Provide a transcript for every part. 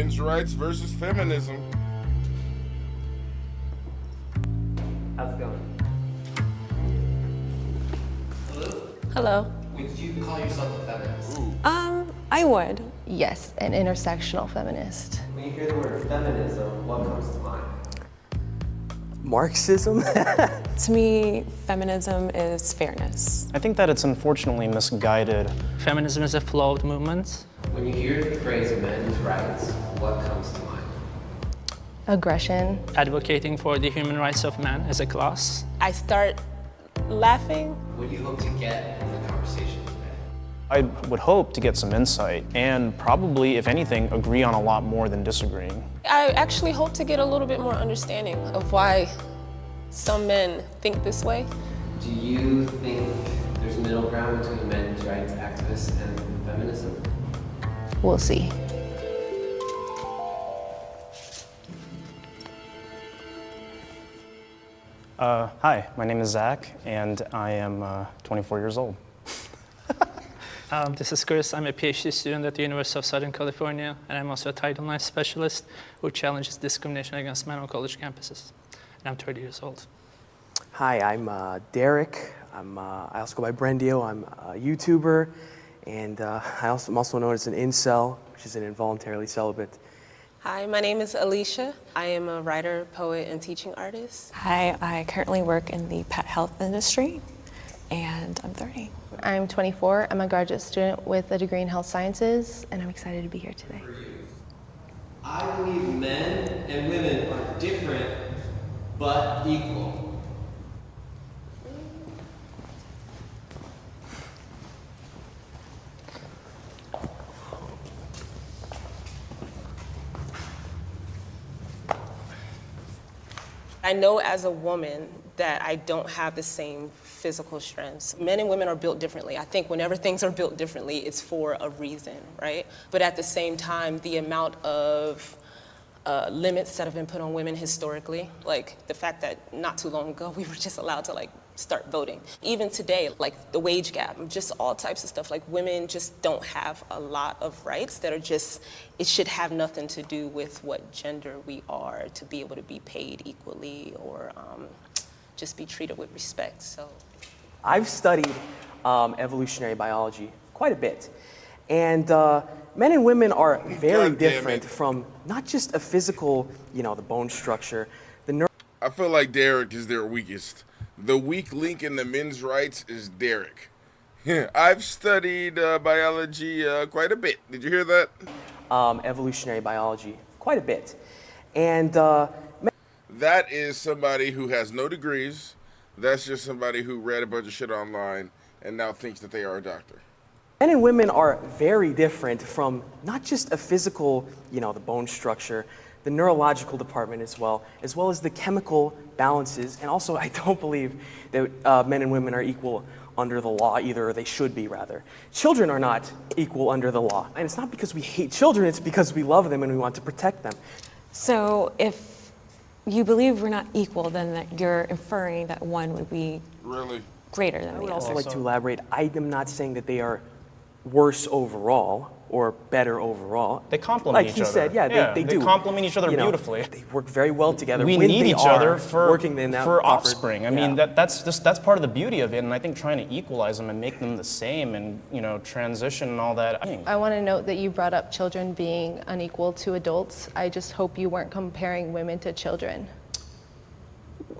Men's rights versus feminism. How's it going? Hello. Would you call yourself a feminist? Ooh. I would. Yes, an intersectional feminist. When you hear the word feminism, what comes to mind? Marxism? To me, feminism is fairness. I think that it's unfortunately misguided. Feminism is a flawed movement. When you hear the phrase men's rights, what comes to mind? Aggression. Advocating for the human rights of man as a class. I start laughing. What do you hope to get from the conversation today? I would hope to get some insight and probably, if anything, agree on a lot more than disagreeing. I actually hope to get a little bit more understanding of why some men think this way. Do you think there's middle ground between men's rights activists and feminism? We'll see. Hi, my name is Zach, and I am 24 years old. This is Chris. I'm a PhD student at the University of Southern California, and I'm also a Title IX specialist who challenges discrimination against men on college campuses. And I'm 30 years old. Hi, I'm Derek. I also go by Brendio. I'm a YouTuber, and I'm also known as an incel, which is an involuntarily celibate. Hi, my name is Alicia. I am a writer, poet, and teaching artist. Hi, I currently work in the pet health industry, and I'm 30. I'm 24. I'm a graduate student with a degree in health sciences, and I'm excited to be here today. I believe men and women are different but equal. I know as a woman that I don't have the same physical strengths. Men and women are built differently. I think whenever things are built differently, it's for a reason, right? But at the same time, the amount of limits that have been put on women historically, like the fact that not too long ago we were just allowed to start voting. Even today, like the wage gap, just all types of stuff. Like women just don't have a lot of rights that are just, it should have nothing to do with what gender we are to be able to be paid equally or just be treated with respect, so. I've studied evolutionary biology quite a bit, and men and women are very different from not just a physical, the bone structure, I feel like Derek is their weakest. The weak link in the men's rights is Derek. I've studied biology quite a bit. Did you hear that? evolutionary biology quite a bit, and That is somebody who has no degrees. That's just somebody who read a bunch of shit online and now thinks that they are a doctor. men and women are very different from not just a physical, the bone structure, the neurological department as well as the chemical balances. And also, I don't believe that men and women are equal under the law either, or they should be rather. Children are not equal under the law. And it's not because we hate children, it's because we love them and we want to protect them. So if you believe we're not equal, then that you're inferring that one would be Really? greater than I the would other. also like to elaborate. I am not saying that they are worse overall or better overall. They complement like each he other. said, they do. They complement each other beautifully. They work very well together. We when need they each are other for working in that proper- offspring. I mean, that's part of the beauty of it, and I think trying to equalize them and make them the same, and transition and all that. I want to note that you brought up children being unequal to adults. I just hope you weren't comparing women to children.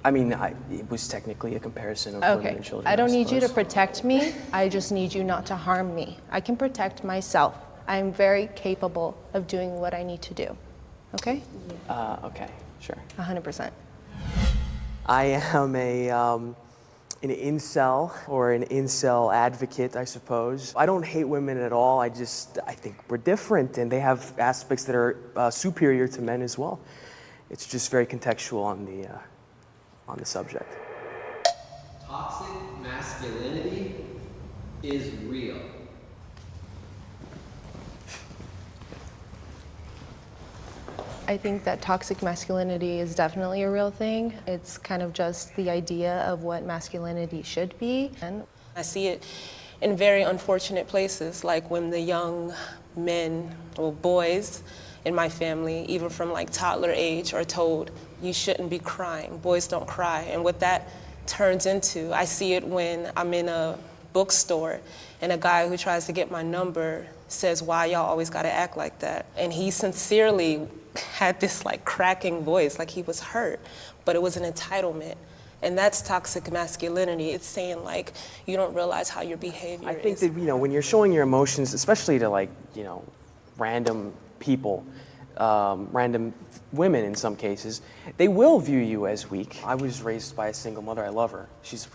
I mean, it was technically a comparison of women Okay, and children. I don't need you to suppose. protect me. I just need you not to harm me. I can protect myself. I'm very capable of doing what I need to do. Okay? Okay, sure. 100%. I am an incel or an incel advocate, I suppose. I don't hate women at all. I think we're different, and they have aspects that are superior to men as well. It's just very contextual on the subject. Toxic masculinity is real. I think that toxic masculinity is definitely a real thing. It's kind of just the idea of what masculinity should be. And I see it in very unfortunate places, like when the young men or boys in my family, even from like toddler age, are told you shouldn't be crying, boys don't cry. And what that turns into, I see it when I'm in a bookstore and a guy who tries to get my number says, why y'all always gotta act like that? And he sincerely had this like cracking voice, like he was hurt, but it was an entitlement. And that's toxic masculinity. It's saying like, you don't realize how your behavior is. I think that, when you're showing your emotions, especially to like, random people, random women in some cases, they will view you as weak. I was raised by a single mother. I love her. She's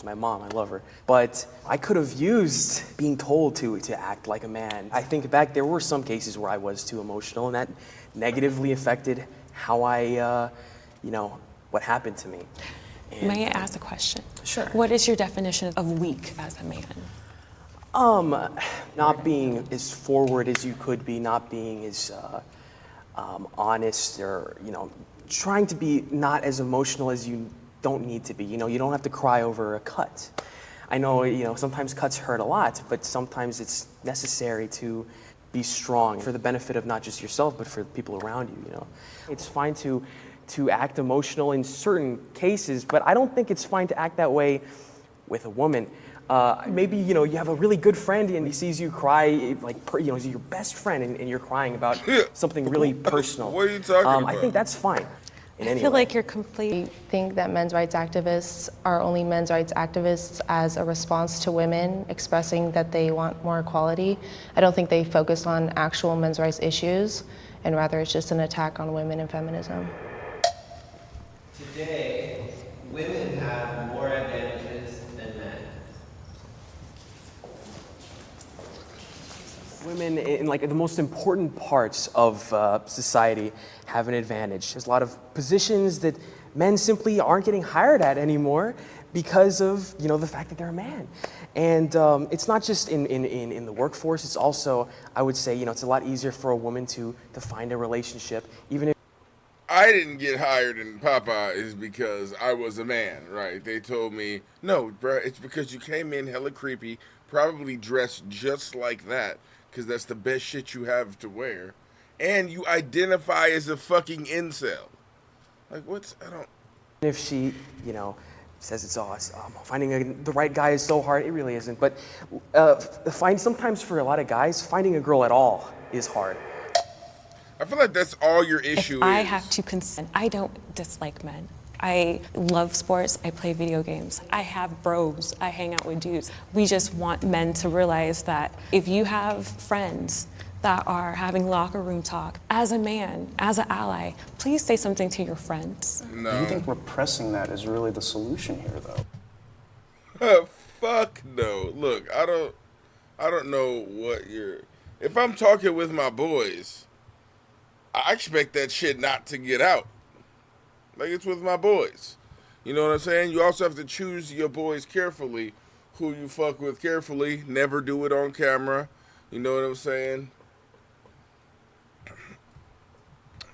my mom. I love her. But I could have used being told to act like a man. I think back, there were some cases where I was too emotional, and that negatively affected how I, what happened to me. And, May I ask a question? Sure. What is your definition of weak as a man? Not being as forward as you could be, not being as honest, or trying to be not as emotional as you don't need to be. You don't have to cry over a cut. I know sometimes cuts hurt a lot, but sometimes it's necessary to be strong for the benefit of not just yourself, but for the people around you. It's fine to act emotional in certain cases, but I don't think it's fine to act that way with a woman. Maybe you have a really good friend and he sees you cry, like he's your best friend, and you're crying about something really personal. What are you talking about? I think that's fine. I feel like you're complete. I think that men's rights activists are only men's rights activists as a response to women expressing that they want more equality. I don't think they focus on actual men's rights issues, and rather it's just an attack on women and feminism. Today, women have more advantages than men. Women in like the most important parts of society have an advantage. There's a lot of positions that men simply aren't getting hired at anymore because of the fact that they're a man. And it's not just in the workforce. It's also, I would say, it's a lot easier for a woman to find a relationship, even if I didn't get hired in Popeyes because I was a man, right? They told me, no, bro, it's because you came in hella creepy, probably dressed just like that, because that's the best shit you have to wear, and you identify as a fucking incel. Like, if she, says it's finding the right guy is so hard. It really isn't. But sometimes for a lot of guys, finding a girl at all is hard. I feel like that's all your issue If is. I have to consent, I don't dislike men. I love sports, I play video games, I have bros, I hang out with dudes. We just want men to realize that if you have friends that are having locker room talk, as a man, as an ally, please say something to your friends. No. Do you think repressing that is really the solution here, though? Fuck no. Look, I don't know what you're... If I'm talking with my boys, I expect that shit not to get out. Like, it's with my boys. You know what I'm saying? You also have to choose your boys carefully, who you fuck with carefully. Never do it on camera. You know what I'm saying?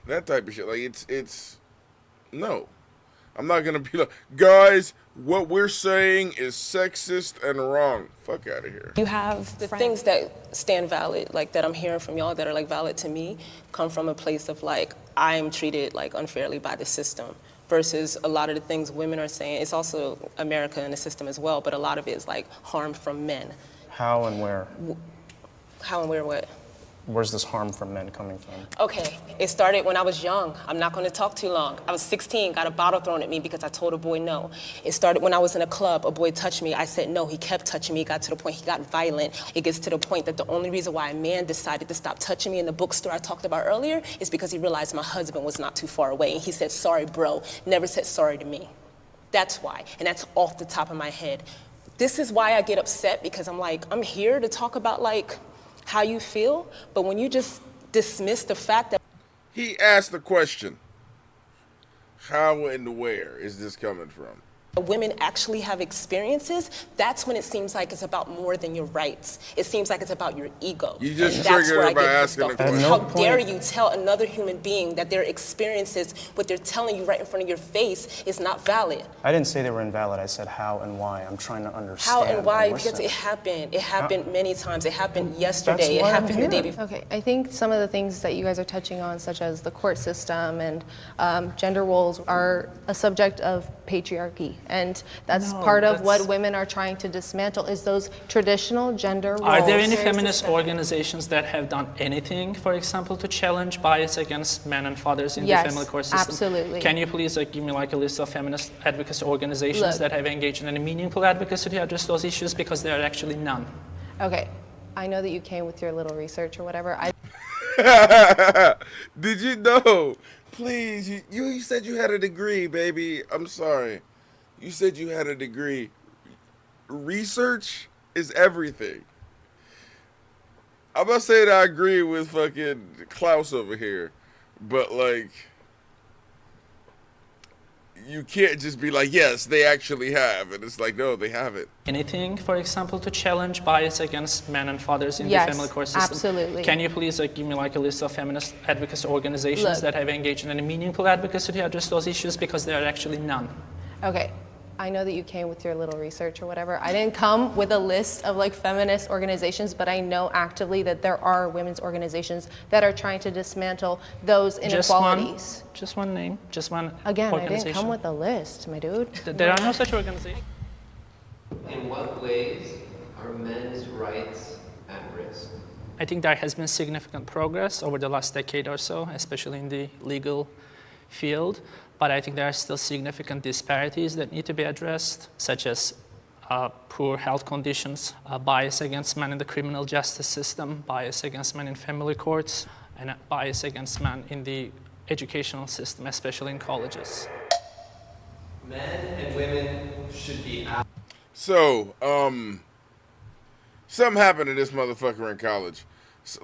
That type of shit. Like, it's no. I'm not gonna be like, guys, what we're saying is sexist and wrong. Fuck out of here. You have The friends. things that stand valid, like that I'm hearing from y'all that are like valid to me, come from a place of like, I'm treated like unfairly by the system, versus a lot of the things women are saying. It's also America and the system as well, but a lot of it is like harm from men. How and where? How and where, what? Where's this harm from men coming from? Okay, it started when I was young. I'm not gonna talk too long. I was 16, got a bottle thrown at me because I told a boy no. It started when I was in a club, a boy touched me, I said no, he kept touching me, it got to the point he got violent. It gets to the point that the only reason why a man decided to stop touching me in the bookstore I talked about earlier is because he realized my husband was not too far away, and he said, sorry bro, never said sorry to me. That's why, and that's off the top of my head. This is why I get upset, because I'm like, I'm here to talk about like, how you feel, but when you just dismiss the fact that... He asked the question, how and where is this coming from? women actually have experiences, that's when it seems like it's about more than your rights. It seems like it's about your ego. You just And that's triggered where her I by get asking pissed a off. question. How At no dare point- you tell another human being that their experiences, what they're telling you right in front of your face, is not valid? I didn't say they were invalid. I said how and why. I'm trying to understand. How and why? listen. Because it happened. It happened many times. It happened yesterday. It why I'm happened the day here. before. Okay, I think some of the things that you guys are touching on, such as the court system and gender roles, are a subject of patriarchy, and that's part of what women are trying to dismantle, is those traditional gender roles. Are there any feminist organizations that have done anything, for example, to challenge bias against men and fathers in Yes, the family court system? absolutely. Can you please give me a list of feminist advocacy organizations Look. that have engaged in any meaningful advocacy to address those issues? Because there are actually none. Okay, I know that you came with your little research or whatever. Did you know? Please, you said you had a degree, baby. I'm sorry. You said you had a degree. Research is everything. I'm about to say that I agree with fucking Klaus over here, but like, you can't just be like, yes, they actually have, and it's like, no, they haven't. Anything, for example, to challenge bias against men and fathers in Yes, the family court system? absolutely. Can you please give me a list of feminist advocacy organizations Look. that have engaged in any meaningful advocacy to address those issues? Because there are actually none. Okay, I know that you came with your little research or whatever. I didn't come with a list of like feminist organizations, but I know actively that there are women's organizations that are trying to dismantle those inequalities. Just one name, just one Again, I organization. didn't come with a list, my dude. There are no such organizations. In what ways are men's rights at risk? I think there has been significant progress over the last decade or so, especially in the legal field. But I think there are still significant disparities that need to be addressed, such as poor health conditions, bias against men in the criminal justice system, bias against men in family courts, and bias against men in the educational system, especially in colleges. Men and women should be out. So, something happened to this motherfucker in college.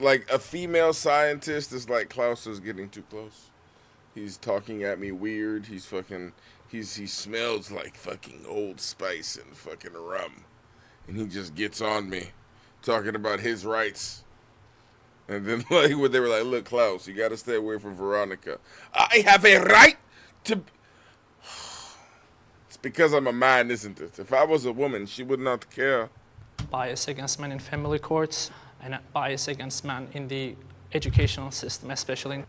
Like, a female scientist is like, Klaus is getting too close. He's talking at me weird. He smells like fucking Old Spice and fucking rum. And he just gets on me, talking about his rights. And then like when they were like, look, Klaus, you gotta stay away from Veronica. I have a right to... It's because I'm a man, isn't it? If I was a woman, she would not care. Bias against men in family courts, and bias against men in the educational system, especially in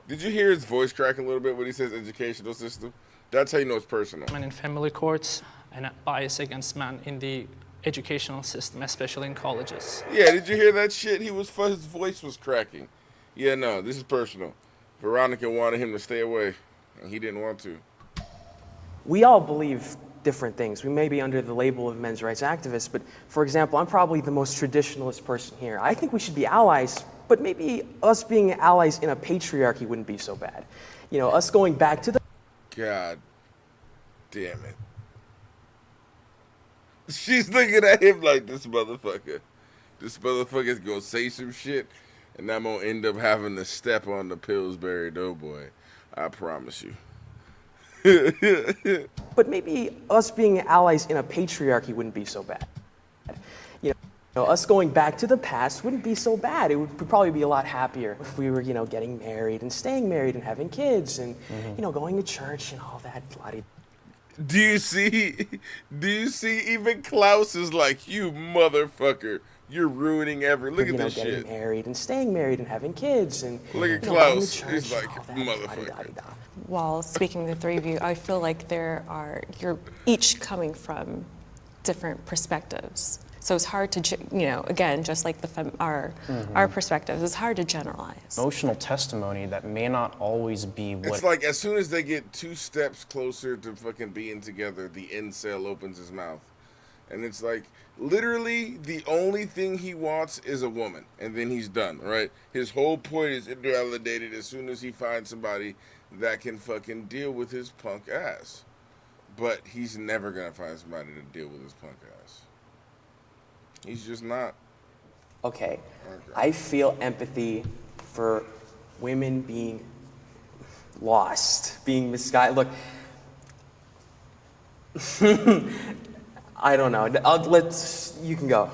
Did you hear his voice crack a little bit when he says educational system? That's how you know it's personal. men in family courts, and bias against men in the educational system, especially in colleges. Yeah, did you hear that shit? His voice was cracking. Yeah, no, this is personal. Veronica wanted him to stay away, and he didn't want to. We all believe different things. We may be under the label of men's rights activists, but for example, I'm probably the most traditionalist person here. I think we should be allies, but maybe us being allies in a patriarchy wouldn't be so bad. You know, us going back to the... God damn it. She's looking at him like, this motherfucker's gonna say some shit, and I'm gonna end up having to step on the Pillsbury Doughboy. I promise you. But maybe us being allies in a patriarchy wouldn't be so bad. You know, us going back to the past wouldn't be so bad. It would probably be a lot happier if we were, you know, getting married and staying married and having kids and, you know, going to church and all that. Do you see even Klaus is like, you motherfucker, you're ruining Look at this getting shit. married and staying married and having kids and Look at you know, going to Klaus. church He's and like, all that, motherfucker. la-di-da-di-da. While speaking to the three of you, I feel like you're each coming from different perspectives. So it's hard to, you know, again, just like our perspectives, it's hard to generalize. Emotional testimony that may not always be what... It's like as soon as they get 2 steps closer to fucking being together, the incel opens his mouth. And it's like, literally, the only thing he wants is a woman. And then he's done, right? His whole point is invalidated as soon as he finds somebody that can fucking deal with his punk ass. But he's never gonna find somebody to deal with his punk ass. He's just not. Okay, I feel empathy for women being lost, being misguided. Look, I don't know. You can go.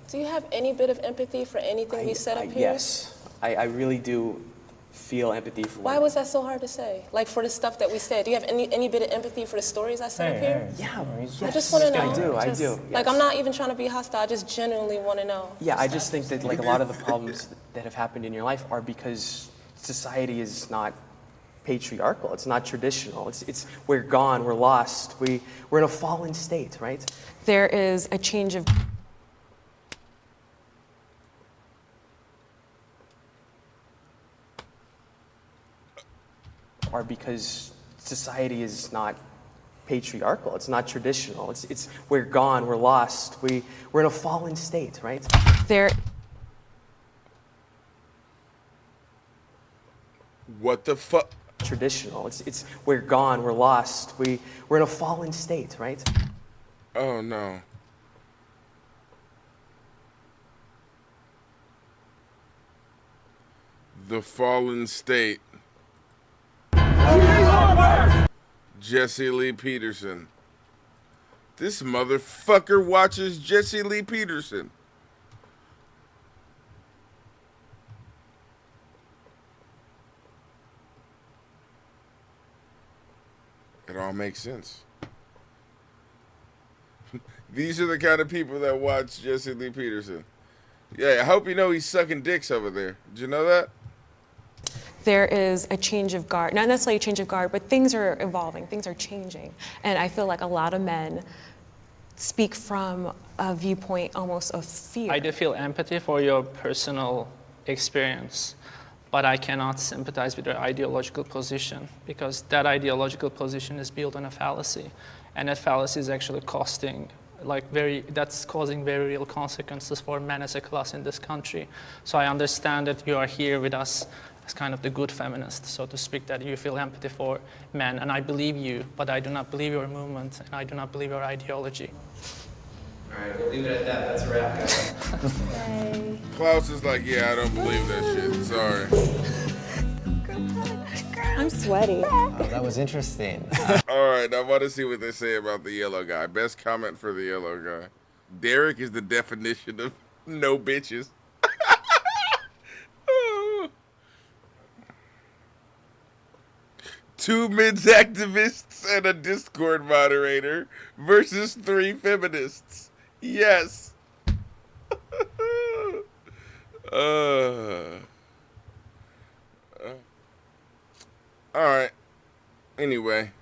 Do you have any bit of empathy for anything we said up here? Yes, I really do feel empathy for Why women. was that so hard to say? Like for the stuff that we said, do you have any bit of empathy for the stories I said up here? Yeah, I just want to know. I do. Like I'm not even trying to be hostile. I just genuinely want to know. Yeah, I just think that like a lot of the problems that have happened in your life are because society is not patriarchal. It's not traditional. It's we're gone. We're lost. We're in a fallen state, right? There is a change of Are because society is not patriarchal. It's not traditional. It's we're gone. We're lost. We're in a fallen state, right? there What the fuck? Traditional. It's we're gone. We're lost. We're in a fallen state, right? Oh no. The fallen state. Jesse Lee Peterson. This motherfucker watches Jesse Lee Peterson. It all makes sense. These are the kind of people that watch Jesse Lee Peterson. Yeah, I hope you know he's sucking dicks over there. Did you know that? there is a change of guard, not necessarily a change of guard, but things are evolving, things are changing. And I feel like a lot of men speak from a viewpoint almost of fear. I do feel empathy for your personal experience, but I cannot sympathize with your ideological position because that ideological position is built on a fallacy. And that fallacy is actually that's causing very real consequences for men as a class in this country. So I understand that you are here with us as kind of the good feminist, so to speak, that you feel empathy for men, and I believe you, but I do not believe your movement, and I do not believe your ideology. All right, we'll leave it at that. That's a wrap, guys. Klaus is like, yeah, I don't believe that shit. Sorry. I'm sweaty. Oh, that was interesting. All right, I want to see what they say about the yellow guy. Best comment for the yellow guy. Derek is the definition of no bitches. Two men's activists and a Discord moderator versus 3 feminists. Yes. All right. Anyway,